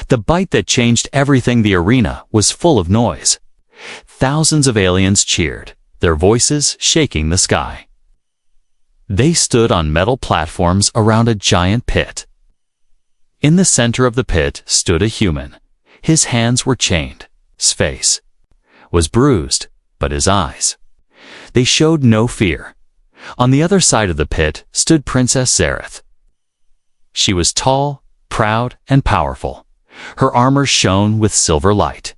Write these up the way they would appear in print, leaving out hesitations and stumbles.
The bite that changed everything. The arena was full of noise. Thousands of aliens cheered, their voices shaking the sky. They stood on metal platforms around a giant pit. In the center of the pit stood a human. His hands were chained. His face was bruised, but his eyes, they showed no fear. On the other side of the pit stood Princess Zareth. She was tall, proud, and powerful. Her armor shone with silver light.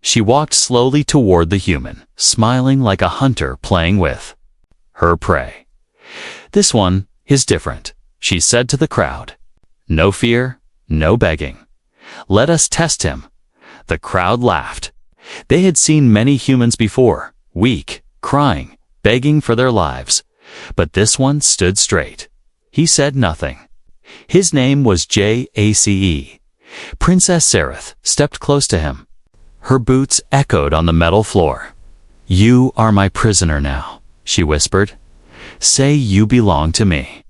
She walked slowly toward the human, smiling like a hunter playing with her prey. "This one is different," she said to the crowd. "No fear, no begging. Let us test him." The crowd laughed. They had seen many humans before, weak, crying, begging for their lives. But this one stood straight. He said nothing. His name was Jace. Princess Zareth stepped close to him. Her boots echoed on the metal floor. "You are my prisoner now," she whispered. "Say you belong to me."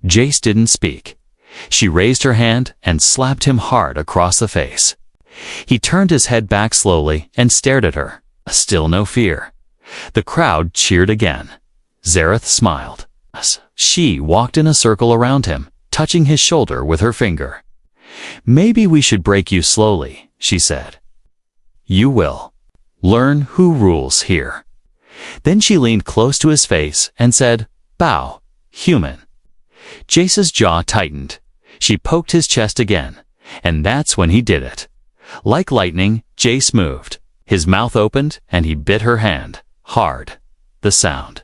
Jace didn't speak. She raised her hand and slapped him hard across the face. He turned his head back slowly and stared at her. Still no fear. The crowd cheered again. Zareth smiled. She walked in a circle around him, touching his shoulder with her finger. "Maybe we should break you slowly," she said. "You will learn who rules here." Then she leaned close to his face and said, "Bow, human." Jace's jaw tightened. She poked his chest again, and that's when he did it. Like lightning, Jace moved. His mouth opened, and he bit her hand, hard. The sound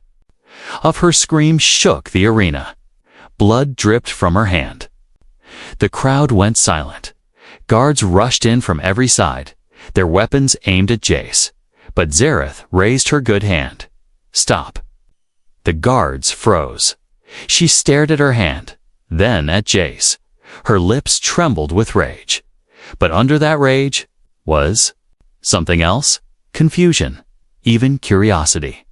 of her scream shook the arena. Blood dripped from her hand. The crowd went silent. Guards rushed in from every side, their weapons aimed at Jace. But Zareth raised her good hand. "Stop." The guards froze. She stared at her hand, then at Jace. Her lips trembled with rage. But under that rage was something else, confusion, even curiosity.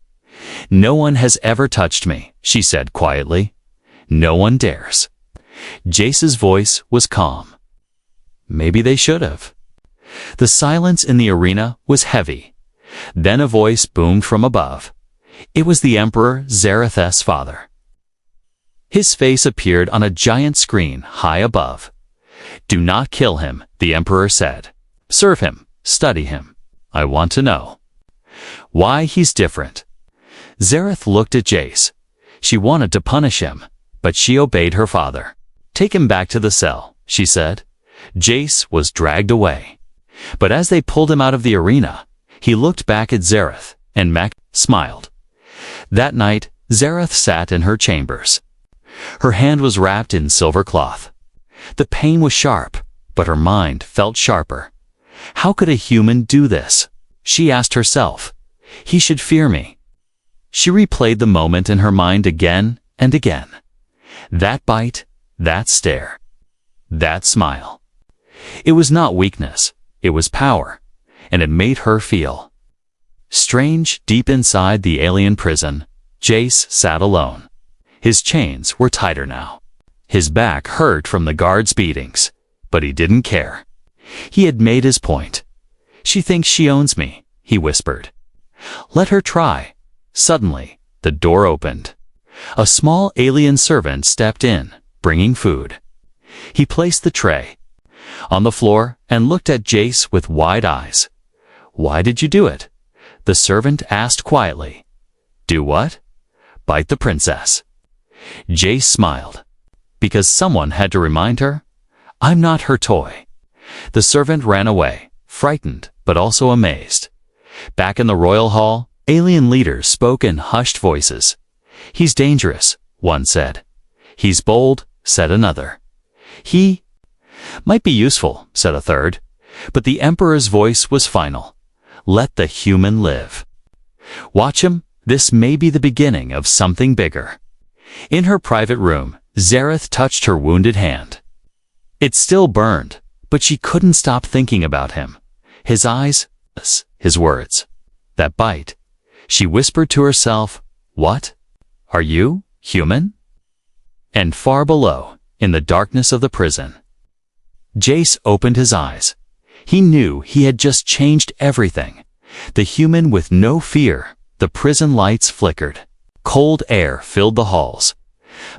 "No one has ever touched me," she said quietly. "No one dares." Jace's voice was calm. Maybe they should have. The silence in the arena was heavy. Then a voice boomed from above. It was the Emperor Zareth's father. His face appeared on a giant screen high above. "Do not kill him," the Emperor said. "Serve him, study him. I want to know why he's different." Zareth looked at Jace. She wanted to punish him, but she obeyed her father. "Take him back to the cell," she said. Jace was dragged away. But as they pulled him out of the arena, he looked back at Zareth, and Mac smiled. That night, Zareth sat in her chambers. Her hand was wrapped in silver cloth. The pain was sharp, but her mind felt sharper. How could a human do this? She asked herself. He should fear me. She replayed the moment in her mind again and again. That bite, that stare, that smile. It was not weakness, it was power, and it made her feel strange. Deep inside the alien prison, Jace sat alone. His chains were tighter now. His back hurt from the guards' beatings, but he didn't care. He had made his point. "She thinks she owns me," he whispered. "Let her try." Suddenly, the door opened. A small alien servant stepped in, bringing food. He placed the tray on the floor and looked at Jace with wide eyes. "Why did you do it?" the servant asked quietly. "Do what?" "Bite the princess." Jace smiled. "Because someone had to remind her? I'm not her toy." The servant ran away, frightened but also amazed. Back in the royal hall, alien leaders spoke in hushed voices. "He's dangerous," one said. "He's bold," said another. "He might be useful," said a third. But the Emperor's voice was final. "Let the human live. Watch him. This may be the beginning of something bigger." In her private room, Zareth touched her wounded hand. It still burned, but she couldn't stop thinking about him. His eyes, his words, that bite. She whispered to herself, "What? Are you human?" And far below, in the darkness of the prison, Jace opened his eyes. He knew he had just changed everything. The human with no fear. The prison lights flickered. Cold air filled the halls.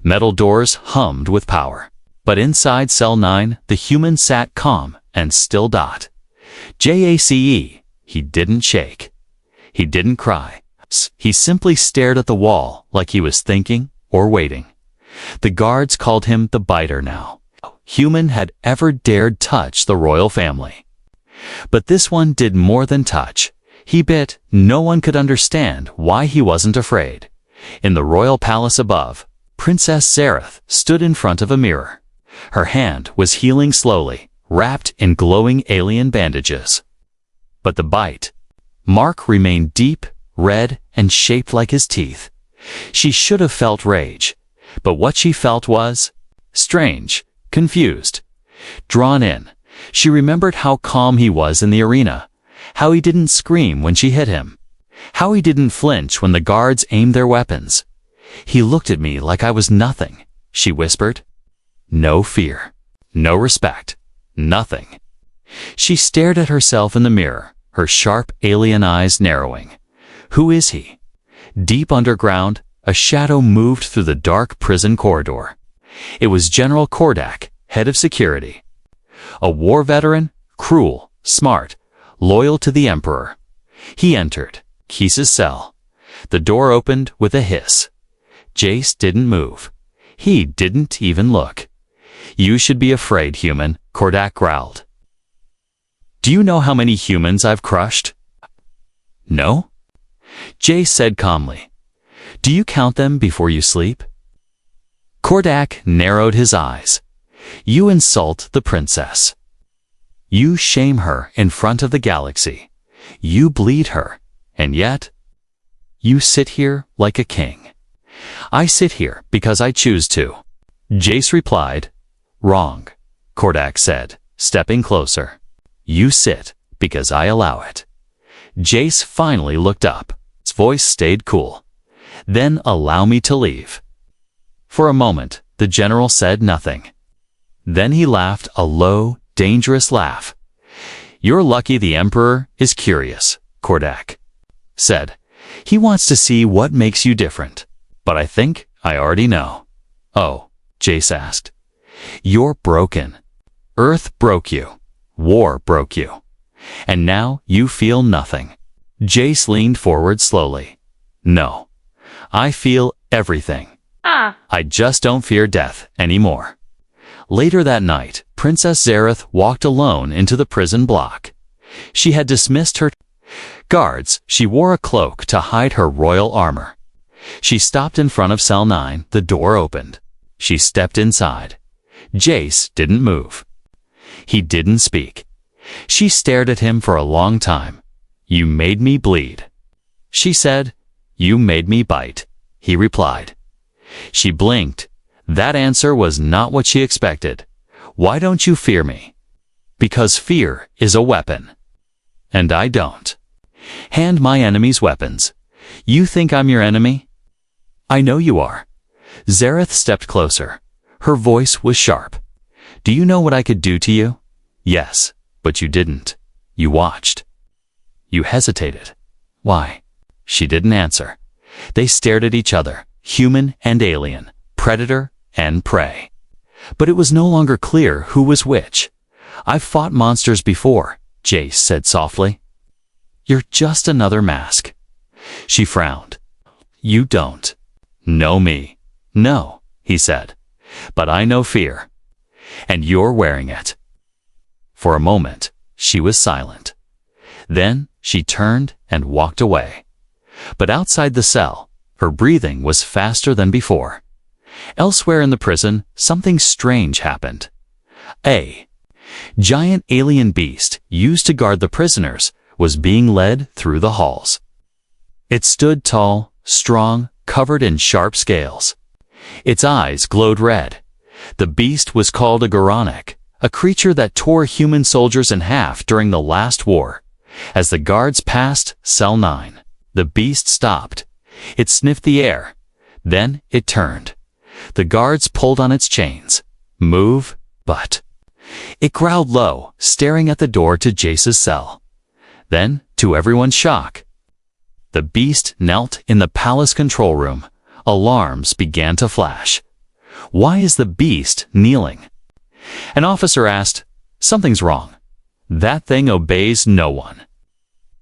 Metal doors hummed with power. But inside Cell 9, the human sat calm and still. Jace, he didn't shake. He didn't cry. He simply stared at the wall like he was thinking or waiting. The guards called him the biter now. Human had ever dared touch the royal family. But this one did more than touch. He bit. No one could understand why he wasn't afraid. In the royal palace above, Princess Zareth stood in front of a mirror. Her hand was healing slowly, wrapped in glowing alien bandages. But the bite mark remained deep, red, and shaped like his teeth. She should have felt rage, but what she felt was strange, confused, drawn in. She remembered how calm he was in the arena, how he didn't scream when she hit him, how he didn't flinch when the guards aimed their weapons. He looked at me like I was nothing, she whispered. No fear, no respect, nothing. She stared at herself in the mirror, her sharp alien eyes narrowing. Who is he? Deep underground, a shadow moved through the dark prison corridor. It was General Kordak, head of security. A war veteran, cruel, smart, loyal to the Emperor. He entered Keese's cell. The door opened with a hiss. Jace didn't move. He didn't even look. You should be afraid, human, Kordak growled. Do you know how many humans I've crushed? No? Jace said calmly. Do you count them before you sleep? Kordak narrowed his eyes. You insult the princess. You shame her in front of the galaxy. You bleed her, and yet you sit here like a king. I sit here because I choose to. Jace replied. Wrong, Kordak said, stepping closer. You sit because I allow it. Jace finally looked up. His voice stayed cool. Then allow me to leave. For a moment, the general said nothing. Then he laughed a low, dangerous laugh. You're lucky the Emperor is curious, Kordak said. He wants to see what makes you different. But I think I already know. Oh, Jace asked. You're broken. Earth broke you. War broke you. And now you feel nothing. Jace leaned forward slowly. No. I feel everything. I just don't fear death anymore. Later that night, Princess Zareth walked alone into the prison block. She had dismissed her guards. She wore a cloak to hide her royal armor. She stopped in front of Cell 9. The door opened. She stepped inside. Jace didn't move. He didn't speak. She stared at him for a long time. You made me bleed. She said. You made me bite. He replied. She blinked. That answer was not what she expected. Why don't you fear me? Because fear is a weapon. And I don't. Hand my enemies weapons. You think I'm your enemy? I know you are. Zareth stepped closer. Her voice was sharp. Do you know what I could do to you? Yes, but you didn't. You watched. You hesitated. Why? She didn't answer. They stared at each other, human and alien, predator and prey. But it was no longer clear who was which. I've fought monsters before, Jace said softly. You're just another mask. She frowned. You don't know me. No, he said. But I know fear. And you're wearing it. For a moment, she was silent. Then she turned and walked away. But outside the cell, her breathing was faster than before. Elsewhere in the prison, something strange happened. A giant alien beast used to guard the prisoners was being led through the halls. It stood tall, strong, covered in sharp scales. Its eyes glowed red. The beast was called a Goronic, a creature that tore human soldiers in half during the last war. As the guards passed Cell 9, the beast stopped. It sniffed the air. Then it turned. The guards pulled on its chains. Move, but It growled low, staring at the door to Jace's cell. Then, to everyone's shock, the beast knelt in the palace control room. Alarms began to flash. "Why is the beast kneeling?" An officer asked. "Something's wrong. That thing obeys no one."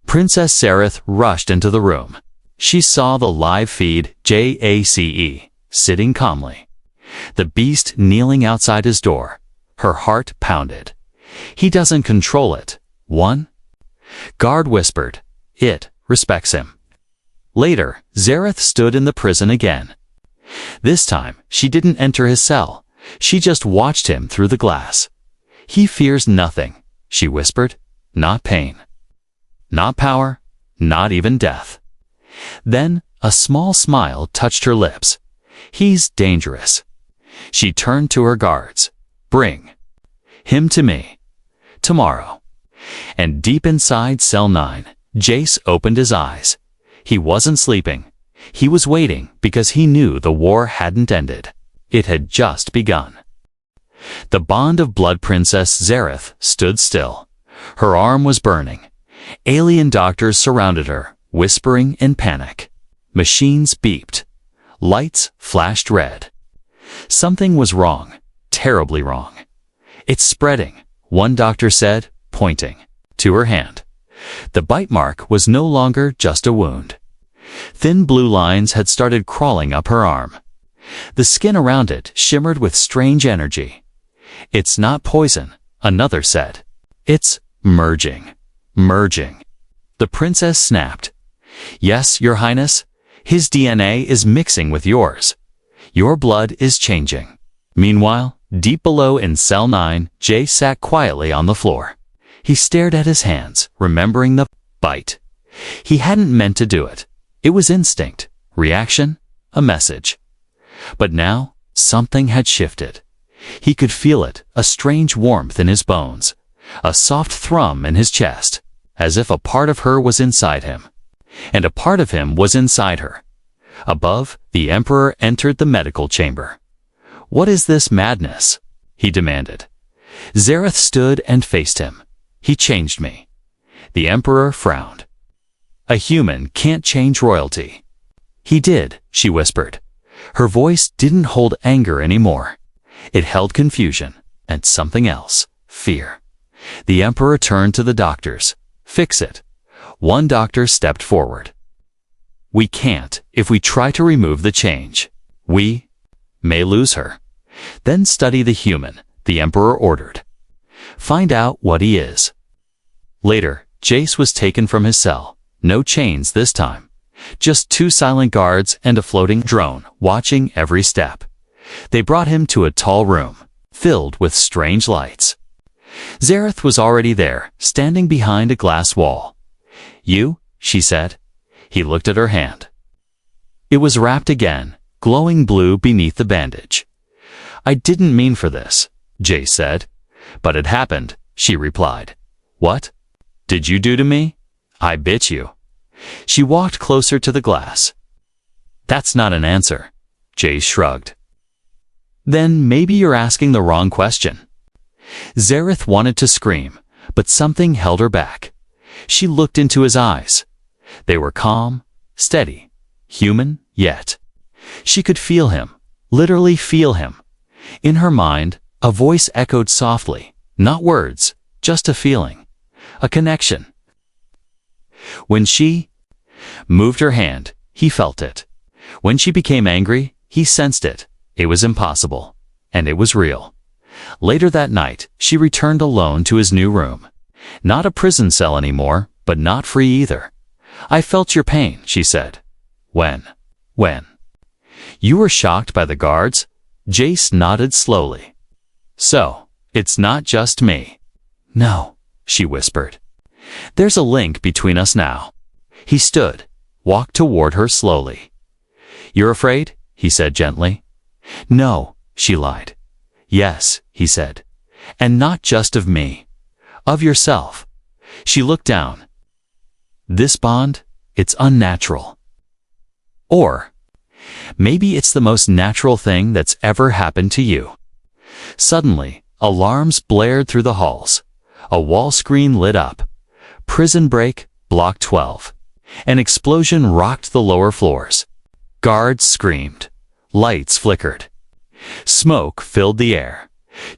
Princess Zareth rushed into the room. She saw the live feed JACE sitting calmly. The beast kneeling outside his door. Her heart pounded. "He doesn't control it." One guard whispered, "It respects him." Later, Zareth stood in the prison again. This time, she didn't enter his cell. She just watched him through the glass. "He fears nothing," she whispered. "Not pain. Not power. Not even death." Then, a small smile touched her lips. "He's dangerous." She turned to her guards. "Bring him to me. Tomorrow." And deep inside cell 9, Jace opened his eyes. He wasn't sleeping. He was waiting because he knew the war hadn't ended. It had just begun. The bond of blood Princess Zareth stood still. Her arm was burning. Alien doctors surrounded her, whispering in panic. Machines beeped. Lights flashed red. Something was wrong, terribly wrong. "It's spreading," one doctor said, pointing to her hand. The bite mark was no longer just a wound. Thin blue lines had started crawling up her arm. The skin around it shimmered with strange energy. "It's not poison," another said. "It's merging. Merging." The princess snapped. "Yes, Your Highness. His DNA is mixing with yours. Your blood is changing." Meanwhile, deep below in cell 9, Jay sat quietly on the floor. He stared at his hands, remembering the bite. He hadn't meant to do it. It was instinct, reaction, a message. But now, something had shifted. He could feel it, a strange warmth in his bones, a soft thrum in his chest, as if a part of her was inside him. And a part of him was inside her. Above, the Emperor entered the medical chamber. "What is this madness?" he demanded. Zareth stood and faced him. "He changed me." The Emperor frowned. "A human can't change royalty." "He did," she whispered. Her voice didn't hold anger anymore. It held confusion and something else, fear. The Emperor turned to the doctors. "Fix it." One doctor stepped forward. "We can't. If we try to remove the change, we may lose her." "Then study the human," the Emperor ordered. "Find out what he is." Later, Jace was taken from his cell. No chains this time. Just 2 silent guards and a floating drone watching every step. They brought him to a tall room, filled with strange lights. Zareth was already there, standing behind a glass wall. "You?" she said. He looked at her hand. It was wrapped again, glowing blue beneath the bandage. "I didn't mean for this," Jace said. "But it happened," she replied. "What did you do to me?" "I bit you." She walked closer to the glass. "That's not an answer," Jace shrugged. "Then maybe you're asking the wrong question." Zareth wanted to scream, but something held her back. She looked into his eyes. They were calm, steady, human, yet. She could feel him, literally feel him. In her mind, a voice echoed softly, not words, just a feeling, a connection. When she moved her hand, he felt it. When she became angry, he sensed it. It was impossible, and it was real. Later that night, she returned alone to his new room. Not a prison cell anymore, but not free either. "I felt your pain," she said. When? "You were shocked by the guards?" Jace nodded slowly. "So, it's not just me." "No," she whispered. "There's a link between us now." He stood, walked toward her slowly. "You're afraid?" he said gently. "No," she lied. "Yes," he said. "And not just of me. Of yourself." She looked down. "This bond, it's unnatural. Or maybe it's the most natural thing that's ever happened to you." Suddenly, Alarms blared through the halls. A wall screen lit up. Prison break, block 12. An explosion rocked the lower floors. Guards screamed. Lights flickered. Smoke filled the air.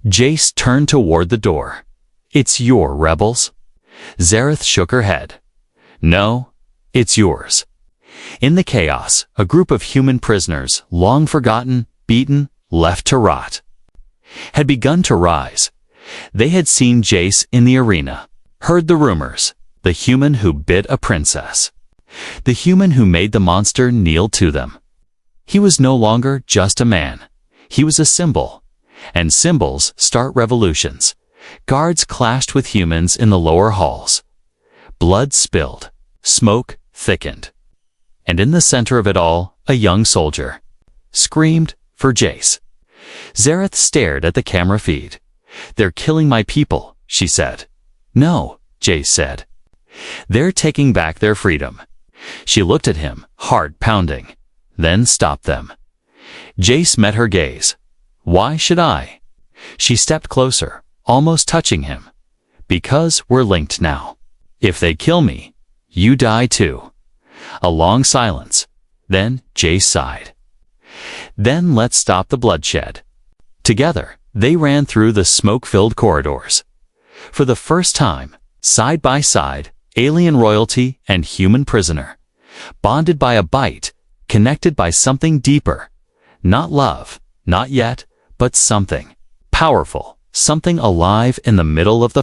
Jace turned toward the door. "It's your rebels?" Zareth shook her head. "No, it's yours." In the chaos, a group of human prisoners, long forgotten, beaten, left to rot, had begun to rise. They had seen Jace in the arena, heard the rumors, the human who bit a princess, the human who made the monster kneel to them. He was no longer just a man. He was a symbol, and symbols start revolutions. Guards clashed with humans in the lower halls. Blood spilled, smoke thickened, and in the center of it all, a young soldier screamed for Jace. Zareth stared at the camera feed. "They're killing my people," she said. "No," Jace said. "They're taking back their freedom." She looked at him, heart pounding, then stopped them. Jace met her gaze. "Why should I?" She stepped closer, almost touching him. "Because we're linked now. If they kill me, you die too." A long silence. Then Jace sighed. "Then let's stop the bloodshed." Together, they ran through the smoke-filled corridors. For the first time, side by side, alien royalty and human prisoner, bonded by a bite, connected by something deeper. Not love, not yet, but something powerful, something alive in the middle of the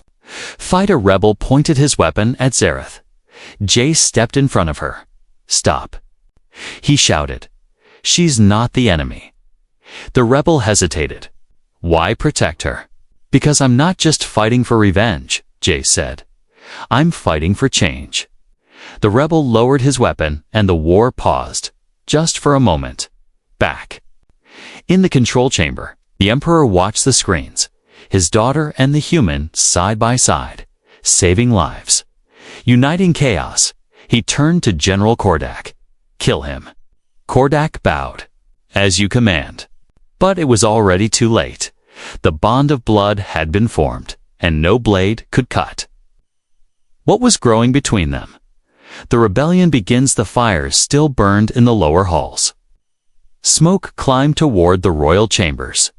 fight. A rebel pointed his weapon at Zareth. Jace stepped in front of her. "Stop," he shouted. "She's not the enemy." The rebel hesitated. "Why protect her?" "Because I'm not just fighting for revenge," Jace said. "I'm fighting for change." The rebel lowered his weapon and the war paused, just for a moment. Back. In the control chamber, the Emperor watched the screens, his daughter and the human side by side, saving lives, uniting chaos. He turned to General Kordak. "Kill him." Kordak bowed. "As you command." But it was already too late. The bond of blood had been formed, and no blade could cut. What was growing between them? The rebellion begins. The fires still burned in the lower halls. Smoke climbed toward the royal chambers.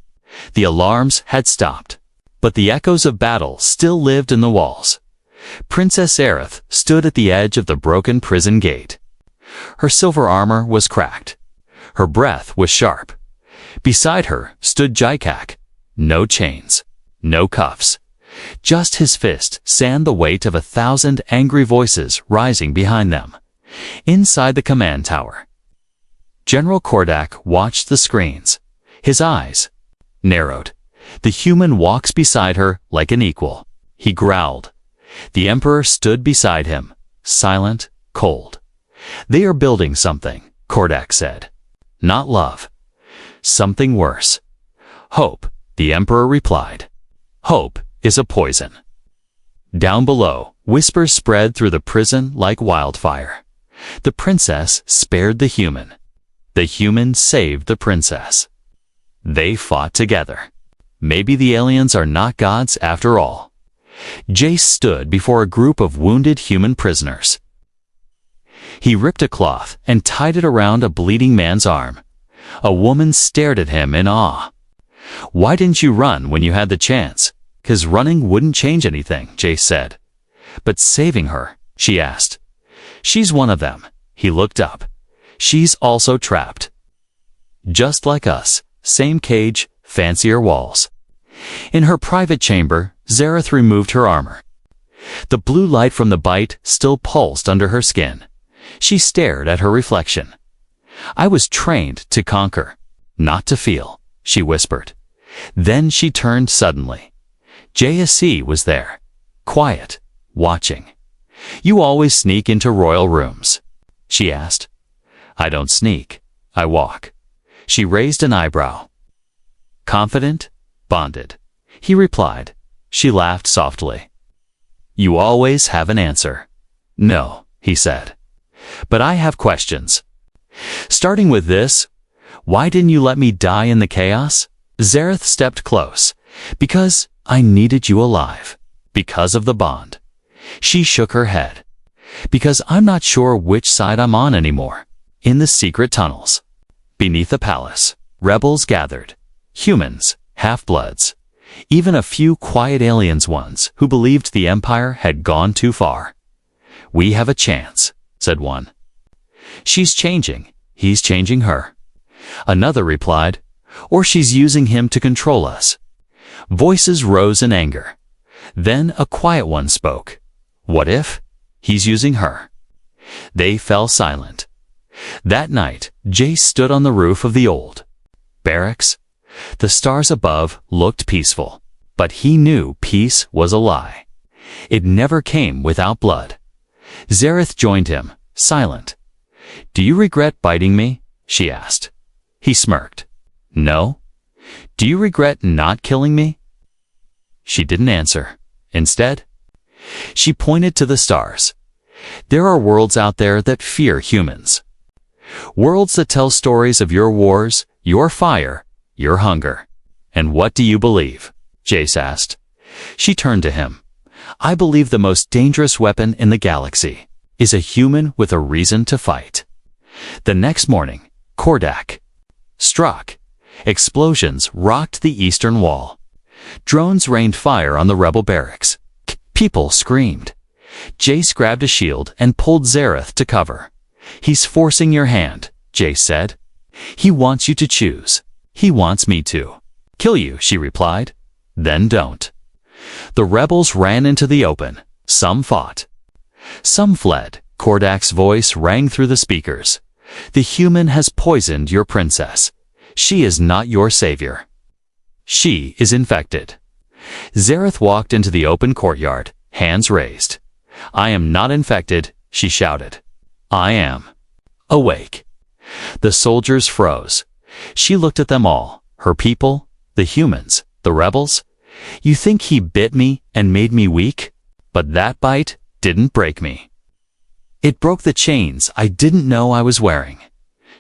The alarms had stopped, but the echoes of battle still lived in the walls. Princess Aerith stood at the edge of the broken prison gate. Her silver armor was cracked. Her breath was sharp. Beside her stood Jaikak. No chains, no cuffs. Just his fist sand the weight of 1,000 angry voices rising behind them. Inside the command tower, General Kordak watched the screens. His eyes narrowed. The human walks beside her like an equal. He growled. The Emperor stood beside him, silent, cold. "They are building something," Kordak said. "Not love. Something worse. Hope," the Emperor replied. "Hope is a poison." Down below, whispers spread through the prison like wildfire. The princess spared the human. The human saved the princess. They fought together. Maybe the aliens are not gods after all. Jace stood before a group of wounded human prisoners. He ripped a cloth and tied it around a bleeding man's arm. A woman stared at him in awe. "Why didn't you run when you had the chance?" "'Cause running wouldn't change anything," Jace said. "But saving her?" she asked. "She's one of them." He looked up. "She's also trapped. Just like us, same cage, fancier walls." In her private chamber, Zareth removed her armor. The blue light from the bite still pulsed under her skin. She stared at her reflection. "I was trained to conquer, not to feel," she whispered. Then she turned suddenly. JSC was there, quiet, watching. "You always sneak into royal rooms?" she asked. "I don't sneak, I walk." She raised an eyebrow. "Confident, bonded," he replied. She laughed softly. "You always have an answer." "No," he said. "But I have questions. Starting with this, why didn't you let me die in the chaos?" Zareth stepped close. "Because I needed you alive. Because of the bond. She shook her head. Because I'm not sure which side I'm on anymore. In the secret tunnels. Beneath the palace, rebels gathered. Humans, half-bloods. Even a few quiet aliens ones who believed the Empire had gone too far. We have a chance, said one. She's changing. He's changing her. Another replied, or she's using him to control us. Voices rose in anger. Then a quiet one spoke. What if? He's using her. They fell silent. That night, Jace stood on the roof of the old barracks. The stars above looked peaceful, but he knew peace was a lie. It never came without blood. Zareth joined him, silent. Do you regret biting me? She asked. He smirked. No. Do you regret not killing me? She didn't answer. Instead, she pointed to the stars. There are worlds out there that fear humans. Worlds that tell stories of your wars, your fire, your hunger. And what do you believe? Jace asked. She turned to him. I believe the most dangerous weapon in the galaxy is a human with a reason to fight. The next morning, Kordak struck. Explosions rocked the eastern wall. Drones rained fire on the rebel barracks. People screamed. Jace grabbed a shield and pulled Zareth to cover. He's forcing your hand, Jace said. He wants you to choose. He wants me to kill you, she replied. Then don't. The rebels ran into the open. Some fought. Some fled. Kordak's voice rang through the speakers. The human has poisoned your princess. She is not your savior. She is infected. Zareth walked into the open courtyard, hands raised. I am not infected, she shouted. I am awake. The soldiers froze. She looked at them all, her people, the humans, the rebels. You think he bit me and made me weak? But that bite didn't break me. It broke the chains I didn't know I was wearing.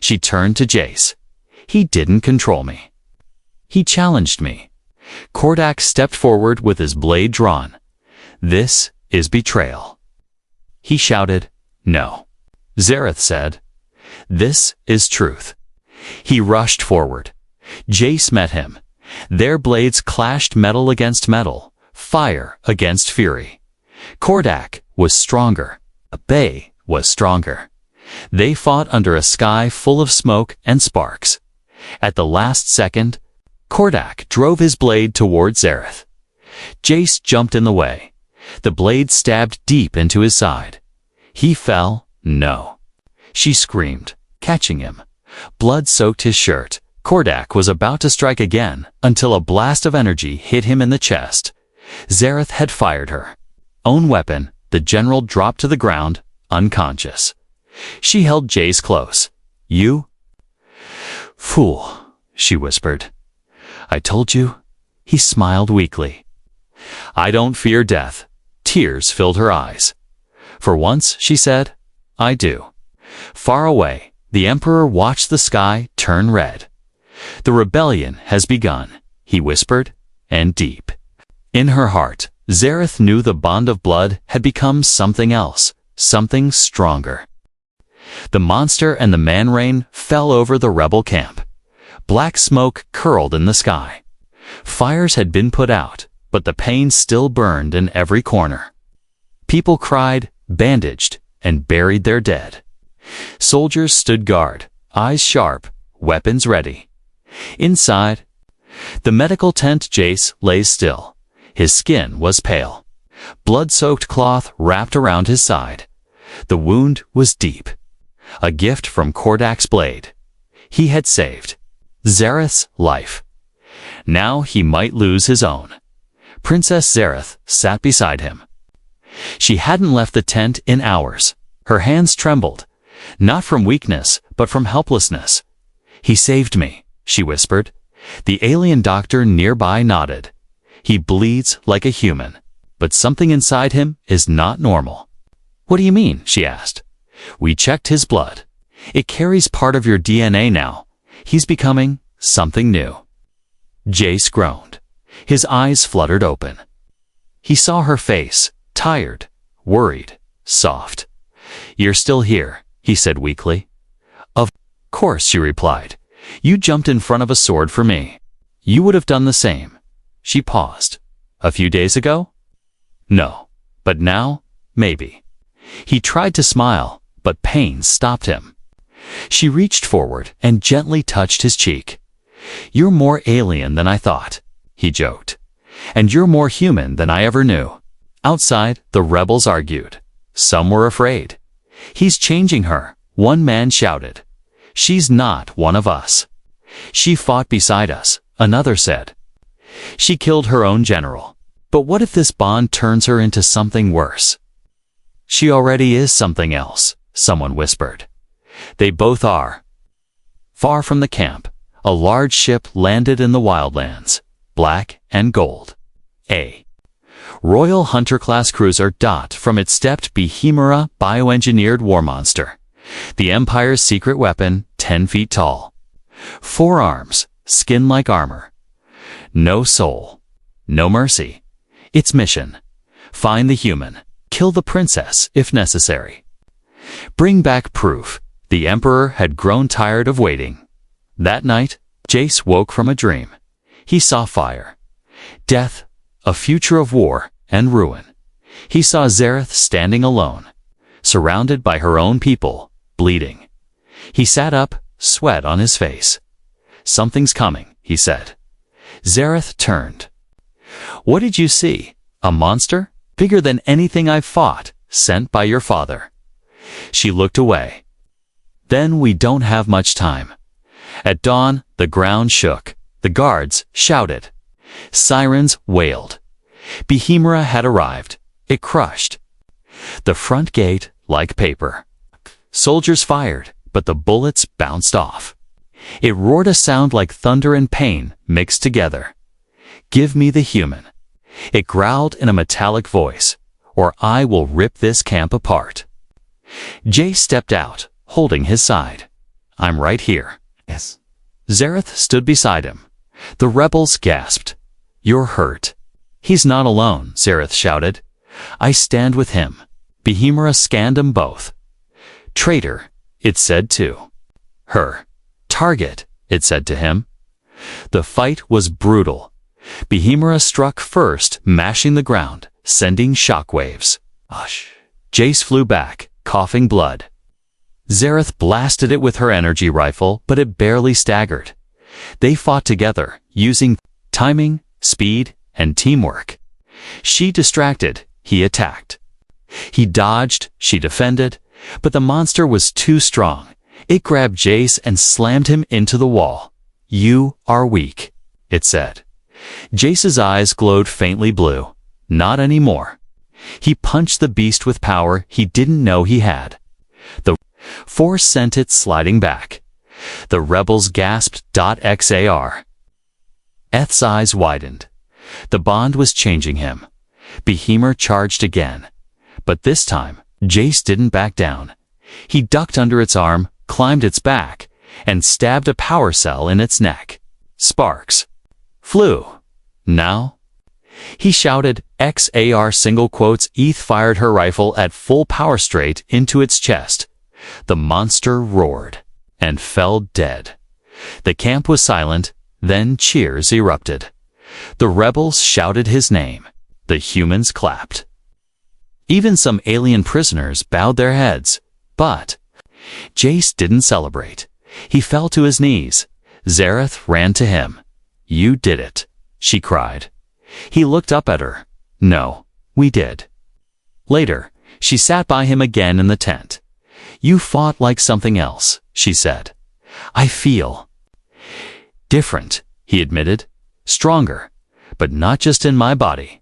She turned to Jace. He didn't control me. He challenged me. Kordak stepped forward with his blade drawn. This is betrayal. He shouted, no. Zareth said, this is truth. He rushed forward. Jace met him. Their blades clashed metal against metal, fire against fury. Kordak was stronger. Bay was stronger. They fought under a sky full of smoke and sparks. At the last second, Kordak drove his blade toward Zareth. Jace jumped in the way. The blade stabbed deep into his side. He fell. No. She screamed, catching him. Blood soaked his shirt. Kordak was about to strike again until a blast of energy hit him in the chest. Zareth had fired her own weapon. The general dropped to the ground, unconscious. She held Jace close. You? Fool, she whispered. I told you. He smiled weakly. I don't fear death. Tears filled her eyes. For once, she said, I do. Far away, the Emperor watched the sky turn red. The rebellion has begun, he whispered, and deep in her heart, Zareth knew the bond of blood had become something else, something stronger. The monster and the man-rain fell over the rebel camp. Black smoke curled in the sky. Fires had been put out, but the pain still burned in every corner. People cried, bandaged, and buried their dead. Soldiers stood guard, eyes sharp, weapons ready. Inside, the medical tent, Jace lay still. His skin was pale. Blood-soaked cloth wrapped around his side. The wound was deep. A gift from Kordak's blade. He had saved Zareth's life. Now he might lose his own. Princess Zareth sat beside him. She hadn't left the tent in hours. Her hands trembled, not from weakness, but from helplessness. He saved me, she whispered. The alien doctor nearby nodded. He bleeds like a human, but something inside him is not normal. What do you mean? She asked. We checked his blood. It carries part of your DNA now. He's becoming something new. Jace groaned. His eyes fluttered open. He saw her face, tired, worried, soft. "You're still here," he said weakly. "Of course," she replied. "You jumped in front of a sword for me. You would have done the same." She paused. "A few days ago?" "No. But now, maybe." He tried to smile, but pain stopped him. She reached forward and gently touched his cheek. "You're more alien than I thought," he joked. "And you're more human than I ever knew." Outside, the rebels argued. Some were afraid. "He's changing her," one man shouted. "She's not one of us." "She fought beside us," another said. "She killed her own general. But what if this bond turns her into something worse?" "She already is something else," someone whispered. "They both are." Far from the camp, a large ship landed in the wildlands, black and gold. A Royal Hunter-class cruiser dot from its stepped Behemera bioengineered war monster. The Empire's secret weapon, 10 feet tall. 4 arms, skin like armor. No soul. No mercy. Its mission: find the human, kill the princess if necessary. Bring back proof. The Emperor had grown tired of waiting. That night, Jace woke from a dream. He saw fire, death, a future of war and ruin. He saw Zareth standing alone, surrounded by her own people, bleeding. He sat up, sweat on his face. "Something's coming," he said. Zareth turned. "What did you see? A monster? Bigger than anything I've fought, sent by your father." She looked away. "Then we don't have much time." At dawn, the ground shook. The guards shouted. Sirens wailed. Behemera had arrived. It crushed the front gate like paper. Soldiers fired, but the bullets bounced off. It roared a sound like thunder and pain mixed together. "Give me the human," it growled in a metallic voice, "or I will rip this camp apart." Jay stepped out, holding his side. "I'm right here." Yes. Zareth stood beside him. The rebels gasped. "You're hurt." "He's not alone," Zareth shouted. "I stand with him." Behemera scanned them both. "Traitor," it said to her. "Target," it said to him. The fight was brutal. Behemera struck first, mashing the ground, sending shockwaves. Hush. Jace flew back, coughing blood. Zareth blasted it with her energy rifle, but it barely staggered. They fought together, using timing, speed, and teamwork. She distracted, he attacked. He dodged, she defended, but the monster was too strong. It grabbed Jace and slammed him into the wall. "You are weak," it said. Jace's eyes glowed faintly blue. Not anymore. He punched the beast with power he didn't know he had. The force sent it sliding back. The rebels gasped. XAR. Eth's eyes widened. The bond was changing him. Behemera charged again. But this time, Jace didn't back down. He ducked under its arm, climbed its back, and stabbed a power cell in its neck. Sparks flew. "Now?" He shouted. XAR single quotes. Eth fired her rifle at full power straight into its chest. The monster roared and fell dead. The camp was silent, then cheers erupted. The rebels shouted his name. The humans clapped. Even some alien prisoners bowed their heads, but Jace didn't celebrate. He fell to his knees. Zareth ran to him. "You did it," she cried. He looked up at her. "No, we did." Later, she sat by him again in the tent. "You fought like something else," she said. "I feel different," he admitted. "Stronger, but not just in my body.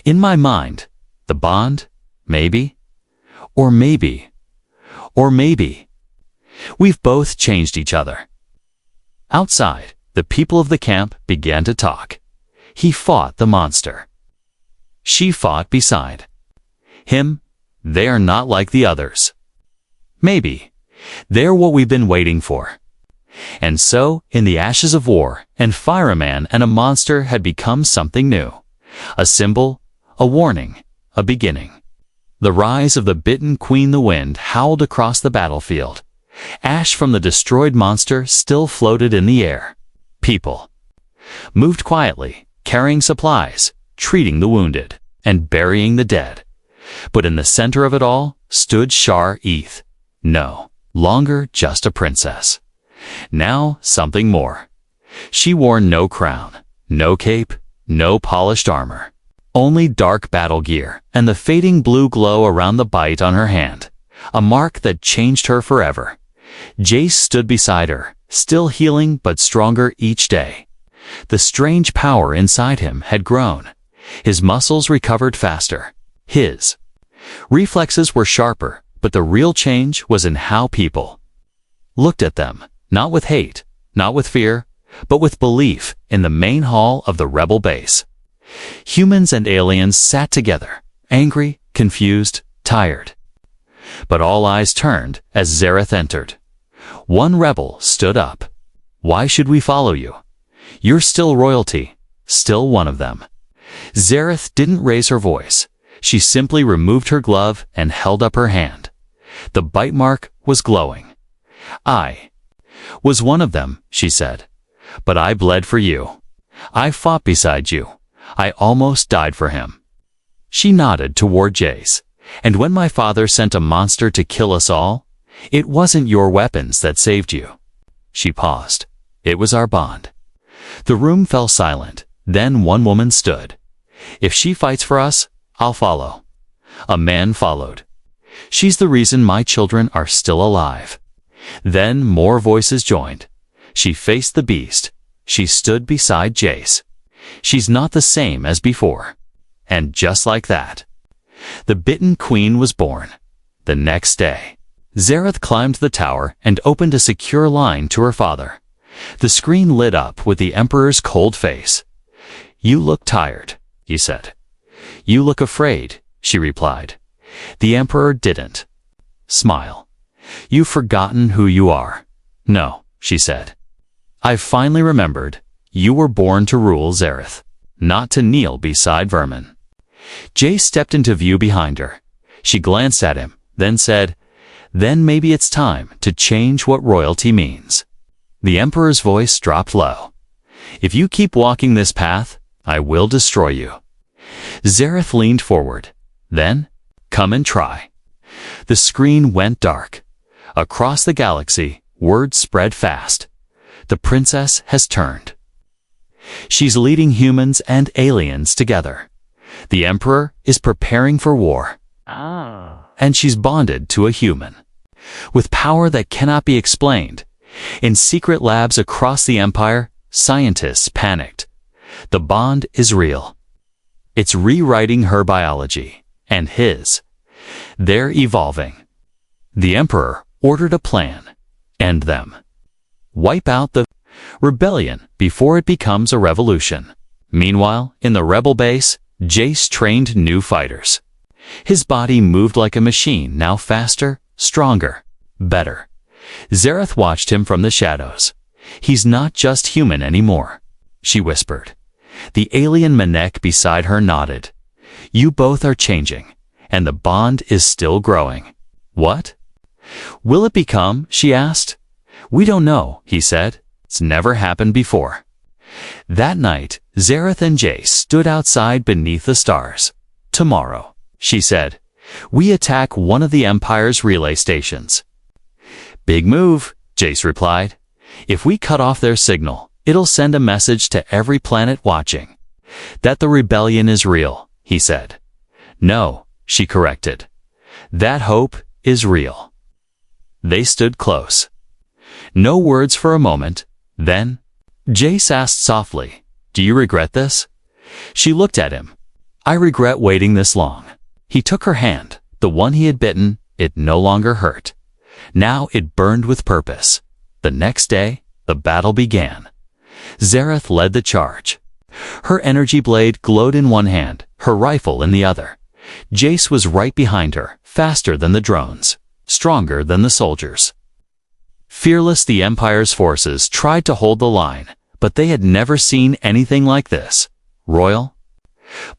In my mind. The bond, maybe. Or maybe. Or maybe. We've both changed each other." Outside, the people of the camp began to talk. He fought the monster. She fought beside him. They are not like the others. Maybe. They're what we've been waiting for. And so, in the ashes of war, and fire, a man and a monster had become something new. A symbol, a warning, a beginning. The rise of the bitten queen. The wind howled across the battlefield. Ash from the destroyed monster still floated in the air. People moved quietly, carrying supplies, treating the wounded, and burying the dead. But in the center of it all stood Shar-Eth. No longer just a princess. Now something more. She wore no crown, no cape, no polished armor. Only dark battle gear and the fading blue glow around the bite on her hand. A mark that changed her forever. Jace stood beside her, still healing but stronger each day. The strange power inside him had grown. His muscles recovered faster. His reflexes were sharper, but the real change was in how people looked at them, not with hate, not with fear, but with belief. In the main hall of the rebel base, humans and aliens sat together, angry, confused, tired. But all eyes turned as Zareth entered. One rebel stood up. "Why should we follow you? You're still royalty, still one of them." Zareth didn't raise her voice. She simply removed her glove and held up her hand. The bite mark was glowing. "I was one of them," she said. "But I bled for you. I fought beside you. I almost died for him." She nodded toward Jace. "And when my father sent a monster to kill us all, it wasn't your weapons that saved you." She paused. "It was our bond." The room fell silent. Then one woman stood. "If she fights for us, I'll follow." A man followed. "She's the reason my children are still alive." Then more voices joined. She faced the beast. She stood beside Jace. "She's not the same as before." And just like that, the bitten queen was born. The next day, Zareth climbed the tower and opened a secure line to her father. The screen lit up with the Emperor's cold face. "You look tired," he said. "You look afraid," she replied. The Emperor didn't smile. "You've forgotten who you are." "No," she said. "I've finally remembered. You were born to rule Zareth, not to kneel beside vermin." Jace stepped into view behind her. She glanced at him, then said, "Then maybe it's time to change what royalty means." The Emperor's voice dropped low. "If you keep walking this path, I will destroy you." Zareth leaned forward. "Then, come and try." The screen went dark. Across the galaxy, word spread fast. The princess has turned. She's leading humans and aliens together. The Emperor is preparing for war. And she's bonded to a human, with power that cannot be explained. In secret labs across the Empire, scientists panicked. The bond is real. It's rewriting her biology, and his. They're evolving. The Emperor ordered a plan. End them. Wipe out the rebellion before it becomes a revolution. Meanwhile, in the rebel base, Jace trained new fighters. His body moved like a machine, now faster, stronger, better. Zareth watched him from the shadows. "He's not just human anymore," she whispered. The alien Manek beside her nodded. "You both are changing, and the bond is still growing." "What will it become?" she asked. "We don't know," he said. "It's never happened before." That night, Zareth and Jace stood outside beneath the stars. "Tomorrow," she said, "we attack one of the Empire's relay stations." "Big move," Jace replied. "If we cut off their signal, it'll send a message to every planet watching. That the rebellion is real," he said. "No," she corrected. "That hope is real." They stood close. No words for a moment. Then, Jace asked softly, "Do you regret this?" She looked at him. "I regret waiting this long." He took her hand, the one he had bitten. It no longer hurt. Now it burned with purpose. The next day, the battle began. Zareth led the charge. Her energy blade glowed in one hand, her rifle in the other. Jace was right behind her, faster than the drones, stronger than the soldiers. Fearless, the Empire's forces tried to hold the line, but they had never seen anything like this. Royal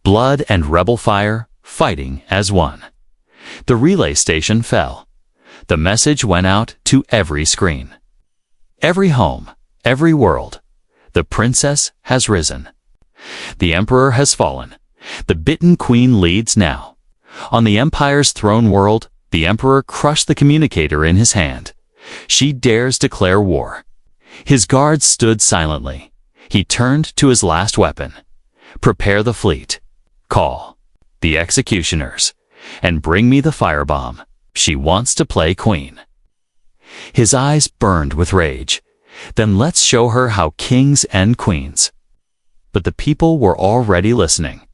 blood and rebel fire fighting as one. The relay station fell. The message went out to every screen. Every home, every world. The princess has risen. The emperor has fallen. The bitten queen leads now. On the Empire's throne world, the emperor crushed the communicator in his hand. She dares declare war. His guards stood silently. He turned to his last weapon. Prepare the fleet. Call the executioners. And bring me the firebomb. She wants to play queen. His eyes burned with rage. Then let's show her how kings end queens. But the people were already listening.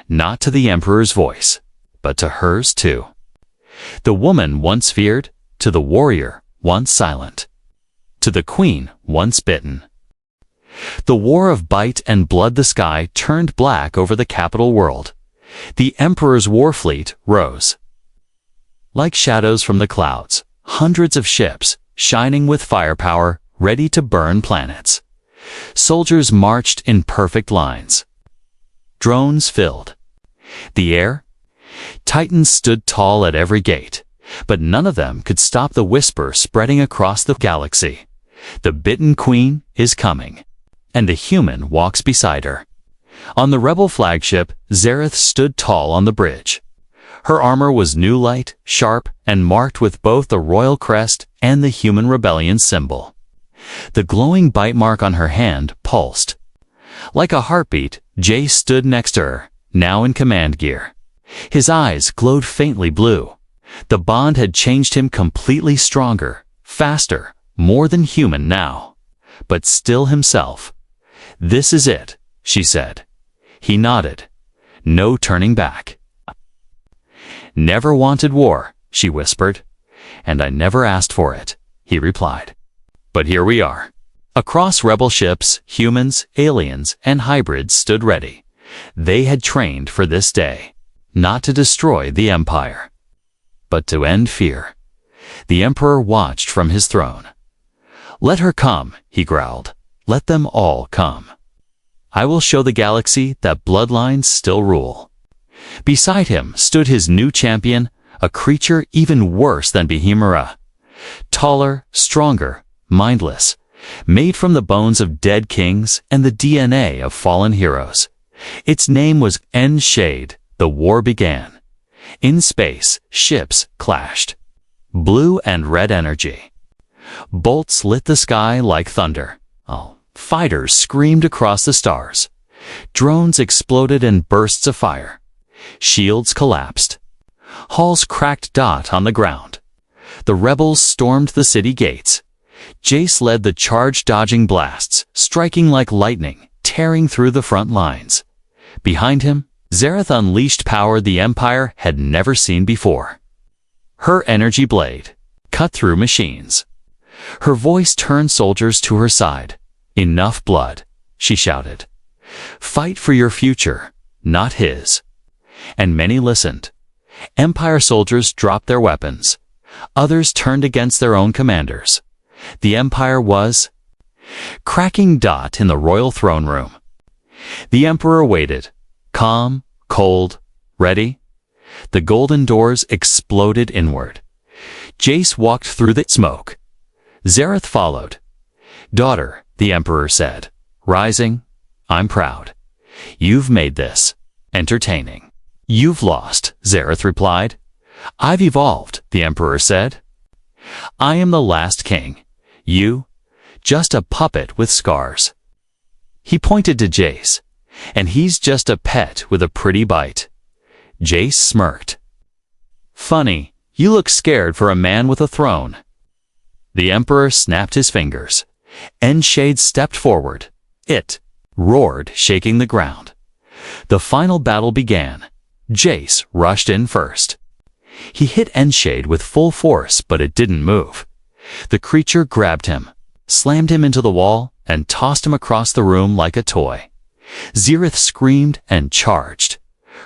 Not to the emperor's voice, but to hers too. The woman once feared, to the warrior once silent, to the queen once bitten. The war of bite and blood. The sky turned black over the capital world. The emperor's war fleet rose. Like shadows from the clouds, hundreds of ships, shining with firepower, ready to burn planets. Soldiers marched in perfect lines. Drones filled the air. Titans stood tall at every gate, but none of them could stop the whisper spreading across the galaxy. The bitten queen is coming, and the human walks beside her. On the rebel flagship, Zareth stood tall on the bridge. Her armor was new, light, sharp, and marked with both the royal crest and the human rebellion symbol. The glowing bite mark on her hand pulsed. Like a heartbeat, Jay stood next to her, now in command gear. His eyes glowed faintly blue. The bond had changed him completely, stronger, faster, more than human now, but still himself. This is it, she said. He nodded. No turning back. Never wanted war, she whispered. And I never asked for it, he replied. But here we are. Across rebel ships, humans, aliens, and hybrids stood ready. They had trained for this day, not to destroy the Empire, but to end fear. The Emperor watched from his throne. Let her come, he growled. Let them all come. I will show the galaxy that bloodlines still rule. Beside him stood his new champion, a creature even worse than Behemera. Taller, stronger, mindless, made from the bones of dead kings and the DNA of fallen heroes. Its name was Shade. The war began. In space, ships clashed. Blue and red energy. Bolts lit the sky like thunder. Fighters screamed across the stars. Drones exploded in bursts of fire. Shields collapsed. Halls cracked dot on the ground. The rebels stormed the city gates. Jace led the charge, dodging blasts, striking like lightning, tearing through the front lines. Behind him, Zareth unleashed power the Empire had never seen before. Her energy blade cut through machines. Her voice turned soldiers to her side. Enough blood, she shouted. Fight for your future, not his. And many listened. Empire soldiers dropped their weapons. Others turned against their own commanders. The Empire was cracking dot in the royal throne room. The Emperor waited, calm, cold, ready. The golden doors exploded inward. Jace walked through the smoke. Zareth followed. Daughter, the Emperor said, rising, I'm proud. You've made this entertaining. You've lost, Zareth replied. I've evolved, the Emperor said. I am the last king. You, just a puppet with scars. He pointed to Jace. And he's just a pet with a pretty bite. Jace smirked. Funny, you look scared for a man with a throne. The Emperor snapped his fingers. Shade stepped forward. It roared, shaking the ground. The final battle began. Jace rushed in first. He hit Shade with full force, but it didn't move. The creature grabbed him, slammed him into the wall, and tossed him across the room like a toy. Zareth screamed and charged.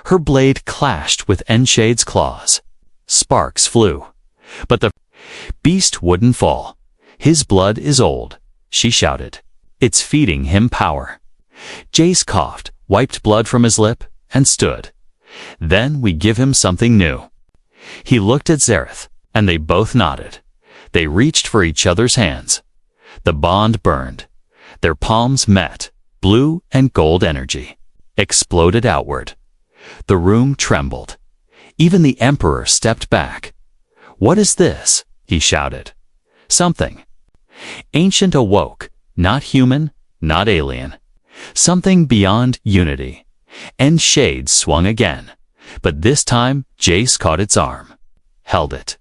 Her blade clashed with Shade's claws. Sparks flew. But the beast wouldn't fall. His blood is old, she shouted. It's feeding him power. Jace coughed, wiped blood from his lip, and stood. Then we give him something new. He looked at Zareth, and they both nodded. They reached for each other's hands. The bond burned. Their palms met. Blue and gold energy exploded outward. The room trembled. Even the Emperor stepped back. "What is this?" he shouted. "Something." Ancient awoke, not human, not alien. Something beyond unity. And Shade swung again, but this time Jace caught its arm. Held it.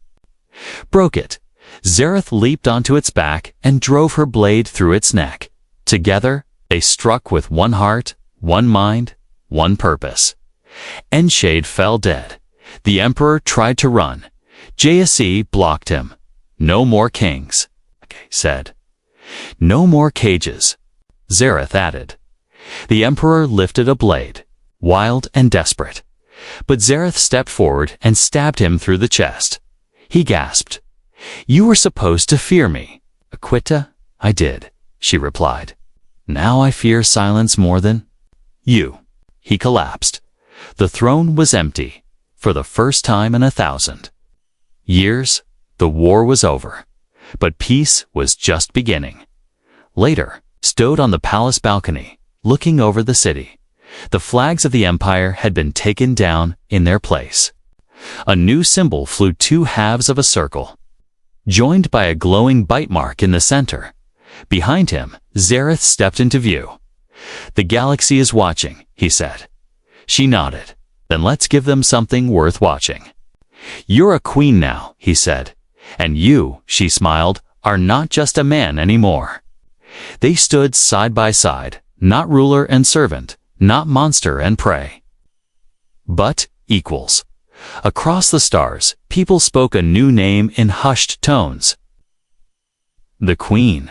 Broke it. Zareth leaped onto its back and drove her blade through its neck. Together, they struck with one heart, one mind, one purpose. Enshade fell dead. The Emperor tried to run. Jace blocked him. "No more kings," said. "No more cages," Zareth added. The Emperor lifted a blade, wild and desperate. But Zareth stepped forward and stabbed him through the chest. He gasped. "You were supposed to fear me." "Aquita, I did," she replied. "Now I fear silence more than you." He collapsed. The throne was empty, for the first time in 1,000 years. The war was over, but peace was just beginning. Later, stood on the palace balcony, looking over the city. The flags of the Empire had been taken down in their place. A new symbol flew 2 halves of a circle, joined by a glowing bite mark in the center. Behind him, Zareth stepped into view. "The galaxy is watching," he said. She nodded. "Then let's give them something worth watching." "You're a queen now," he said. "And you," she smiled, "are not just a man anymore." They stood side by side, not ruler and servant, not monster and prey, but equals. Across the stars, people spoke a new name in hushed tones. The Queen,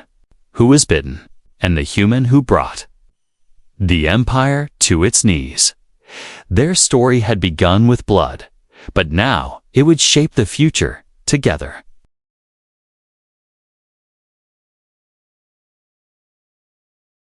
who was bidden, and the human who brought the Empire to its knees. Their story had begun with blood, but now it would shape the future together.